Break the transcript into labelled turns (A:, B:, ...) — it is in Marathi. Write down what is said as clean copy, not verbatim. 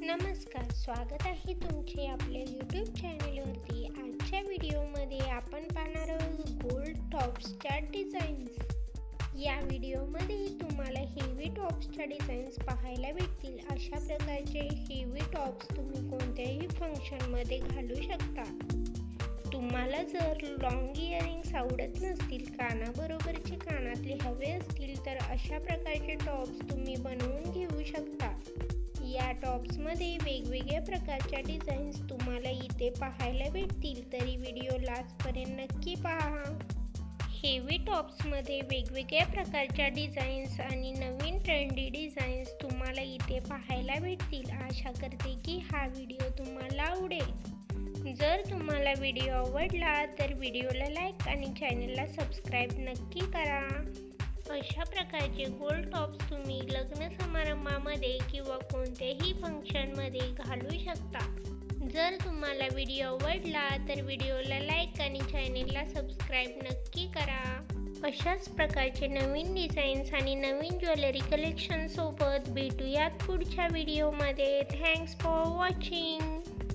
A: नमस्कार, स्वागत आहे तुमचे आपल्या यूट्यूब चॅनलवरती। आजच्या व्हिडिओमध्ये आपण पाहणार आहोत गोल्ड टॉप्सच्या डिझाईन्स। या व्हिडिओमध्ये तुम्हाला हेवी टॉप्सच्या डिझाईन्स पाहायला भेटतील। अशा प्रकारचे हेवी टॉप्स तुम्ही कोणत्याही फंक्शनमध्ये घालू शकता। तुम्हाला जर लॉंग इयरिंग्स आवडत नसतील, कानाबरोबरचे कानातले हवे असतील, तर अशा प्रकारचे टॉप्स तुम्ही बनवून घेऊ शकता। या टॉप्समध्ये वेगवेगळ्या प्रकारच्या डिझाईन्स तुम्हाला इथे पाहायला भेटतील, तरी व्हिडिओ लास्टपर्यंत नक्की पहा। हेवी टॉप्समध्ये वेगवेगळ्या प्रकारच्या डिझाईन्स आणि नवीन ट्रेंडी डिझाईन्स तुम्हाला इथे पाहायला भेटतील। आशा करते की हा व्हिडिओ तुम्हाला आवडेल। जर तुम्हाला व्हिडिओ आवडला तर व्हिडिओला लाईक आणि चॅनलला सबस्क्राईब नक्की करा। अशा प्रकारचे गोल्ड टॉप्स तुम्ही लग्न समारंभामध्ये किंवा कोणत्याही फंक्शनमध्ये घालू शकता। जर तुम्हाला व्हिडिओ आवडला तर व्हिडिओला लाईक आणि चॅनलला सबस्क्राईब नक्की करा। अशाच प्रकारचे नवीन डिझाईन्स आणि नवीन ज्वेलरी कलेक्शन सोबत भेटूयात पुढच्या व्हिडिओमध्ये। Thanks for watching.